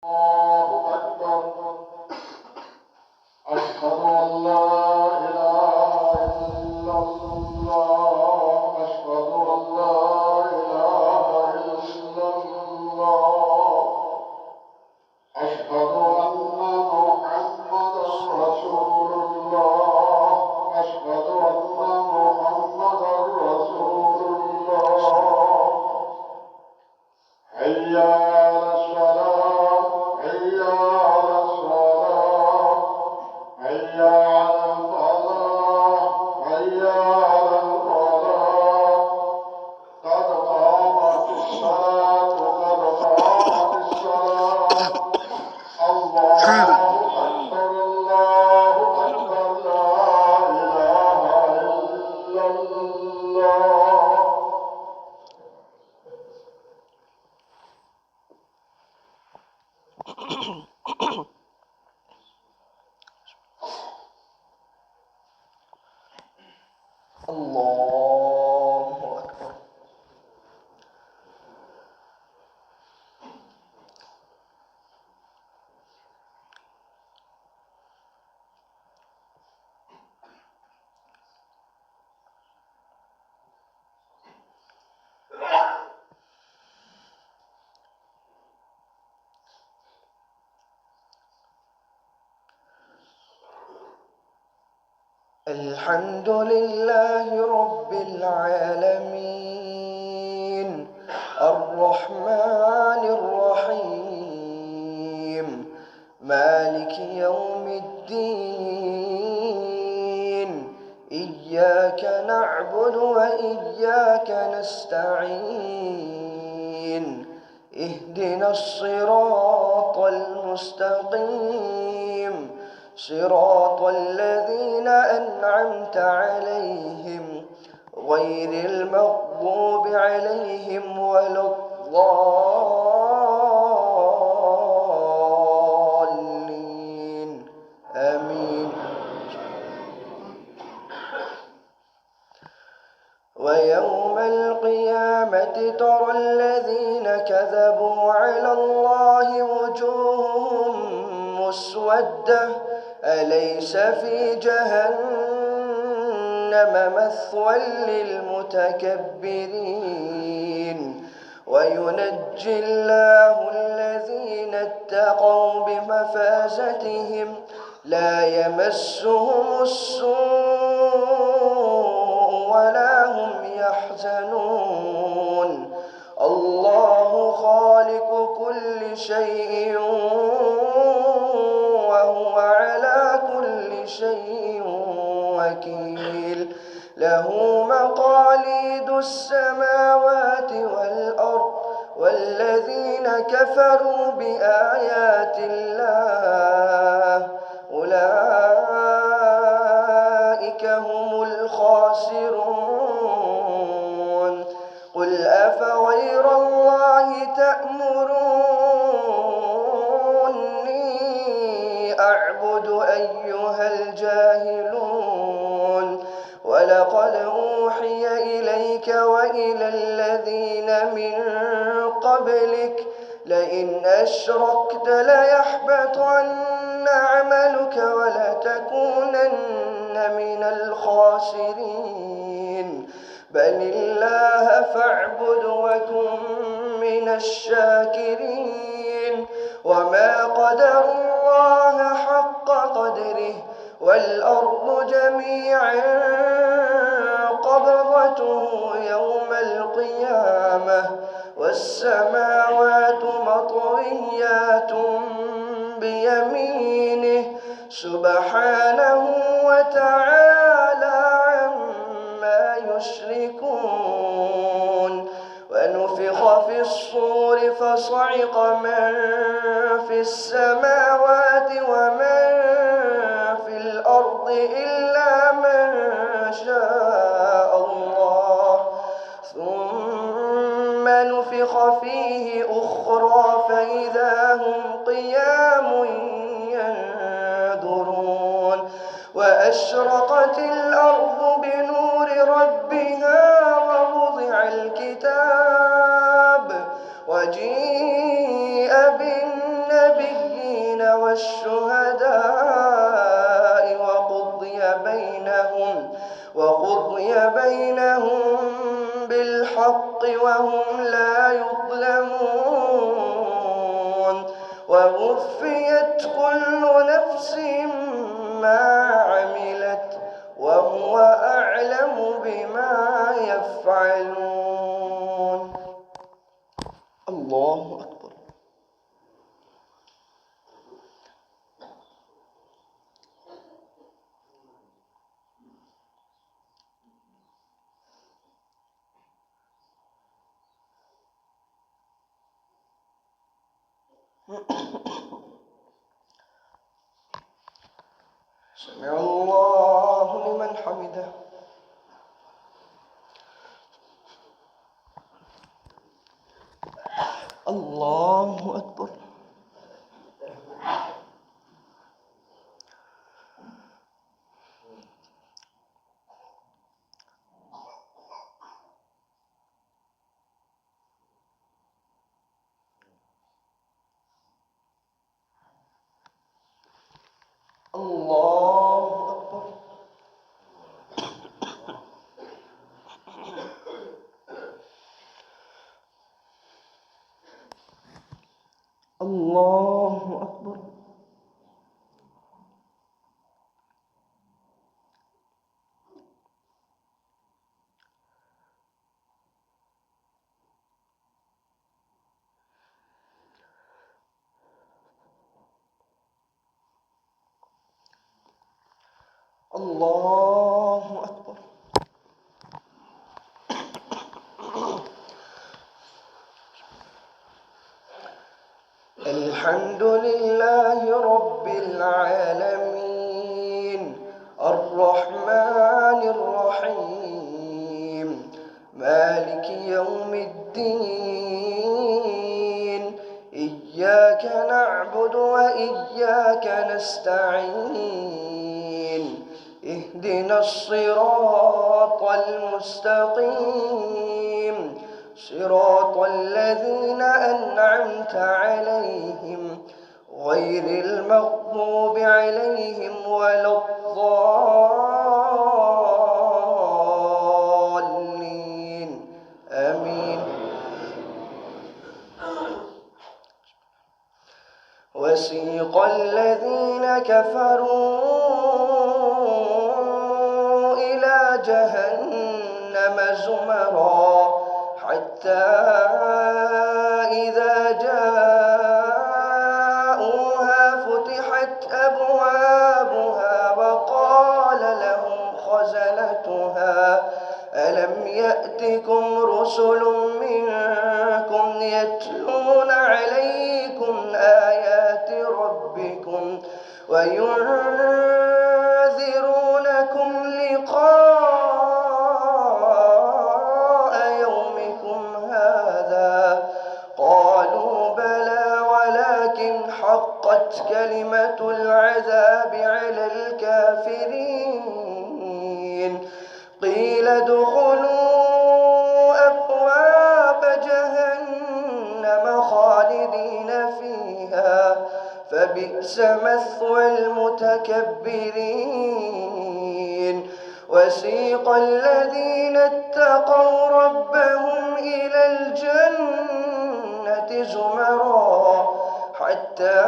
الله أكبر. أشهد أن لا إله إلا الله. أشهد أن لا إله إلا الله. أشهد أن محمدا رسول الله. أشهد أن محمدا رسول الله. حي على الصلاة. حي على الصلاة. حي على الفلاح. حي على الفلاح. قد قامت الصلاة. قد قامت الصلاة. الله أكبر. الله أكبر. لا إله إلا الله. الله أكبر. الحمد لله رب العالمين الرحمن الرحيم مالك يوم الدين إياك نعبد وإياك نستعين اهدنا الصراط المستقيم صراط الذين أنعمت عليهم غير المغضوب عليهم ولا الضالين آمين. ويوم القيامة ترى الذين كذبوا على الله وجوههم مسودة أليس في جهنم مثوى للمتكبرين وينجي الله الذين اتقوا بمفازتهم لا يمسهم السوء ولا هم يحزنون الله خالق كل شيء وهو على كل شيء وكيل له مقاليد السماوات والأرض والذين كفروا بآيات الله أولئك هم الخاسرون قل أفغير الله تأمروني أعبد أيها الجاهلون ولقد أوحي إليك وإلى الذين من قبلك لئن أشركت ليحبطن عملك ولتكونن من الخاسرين بل الله فاعبد وكن من الشاكرين وما قدر الله حق قدره والأرض جميعا قبضته يوم القيامة والسماوات مطويات بيمينه سبحانه وتعالى عما يشركون ونفخ في الصور فصعق من في السماوات ومن في الأرض إلا من شاء الله ثم نفخ فيه أخرى فإذا هم قيام ينظرون وأشرقت الأرض بنور ربها ووضع الكتاب وجيء بالنبي والشهداء وقضي بينهم بالحق وهم لا يظلمون ووفيت كل نفس ما عملت وهو أعلم بما يفعلون. الله أكبر. سمع الله لمن حمده. الله أكبر. الله أكبر. الله أكبر. الله أكبر. الحمد لله رب العالمين الرحمن الرحيم مالك يوم الدين إياك نعبد وإياك نستعين اهدنا الصراط المستقيم صراط الذين أنعمت عليهم غير المغضوب عليهم ولا الضالين آمين. وسيق الذين كفروا إلى جهنم زمرا حتى إذا جاءوها فتحت أبوابها وقال لهم خزنتها ألم يأتكم رسل منكم يتلون عليكم آيات ربكم وينذرونكم لقاء يومكم هذا قالوا بلى ولكن حقت كلمة العذاب على الكافرين قيل ادخلوا أبواب جهنم خالدين فيها فبئس مثوى المتكبرين. وسيق الذين اتقوا ربهم إلى الجنة زمرا حتى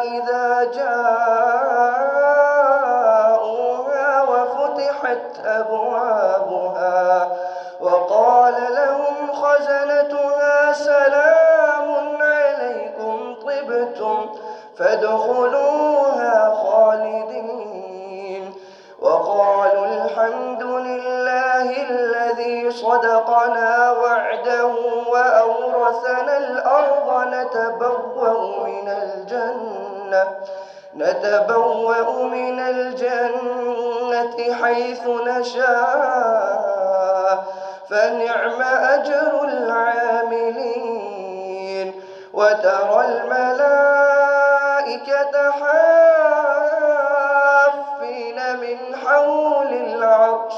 إذا جاءوها وفتحت أبوابها وقال لهم خزنتها سلام عليكم طبتم فادخلوها خالدين وقالوا الحمد لله الذي صدقنا وعده وأورثنا الأرض نتبوأ من الجنة حيث نشاء فنعم أجر العاملين. وترى الملائكة حافين من حول العرش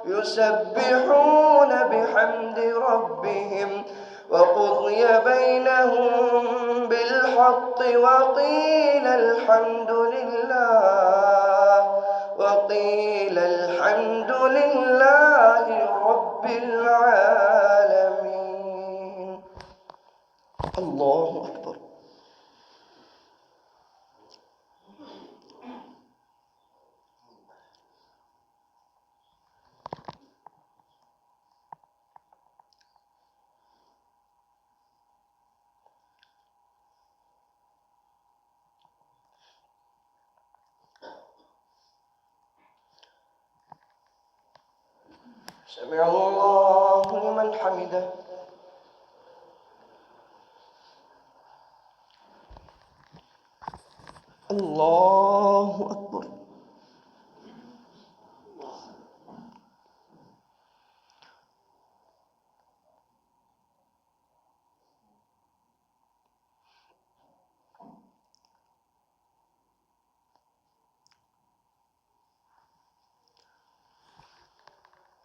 يسبحون بحمد ربهم وقضي بينهم بالحق بالحق وقيل الحمد لله، وقيل الحمد لله رب العالمين. الله أكبر. سمع الله لمن حمده. الله أكبر.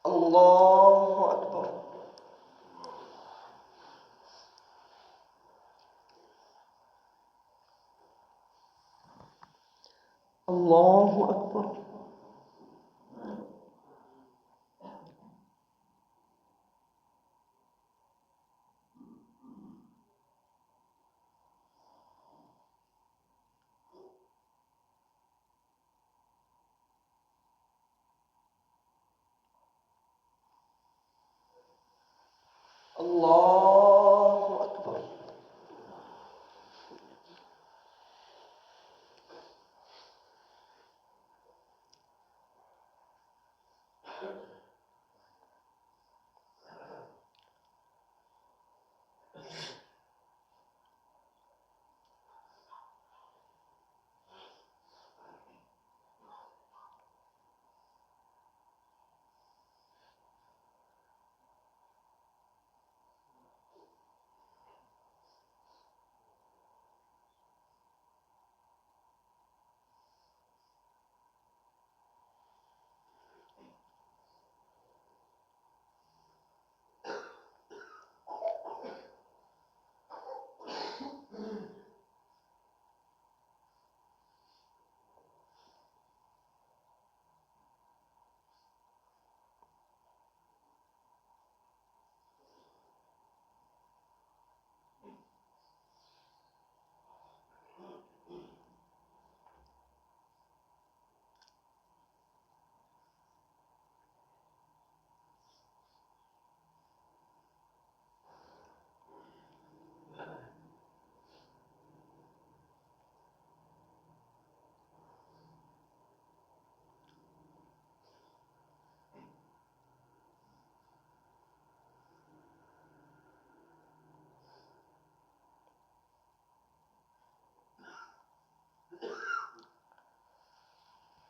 الله أكبر. الله أكبر. الله أكبر.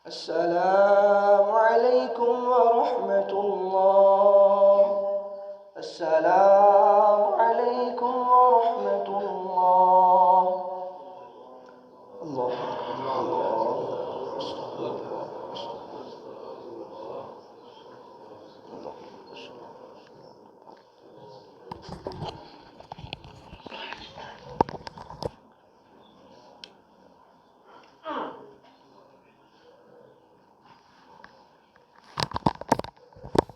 السلام عليكم ورحمة الله. السلام عليكم ورحمة الله. الله أكبر.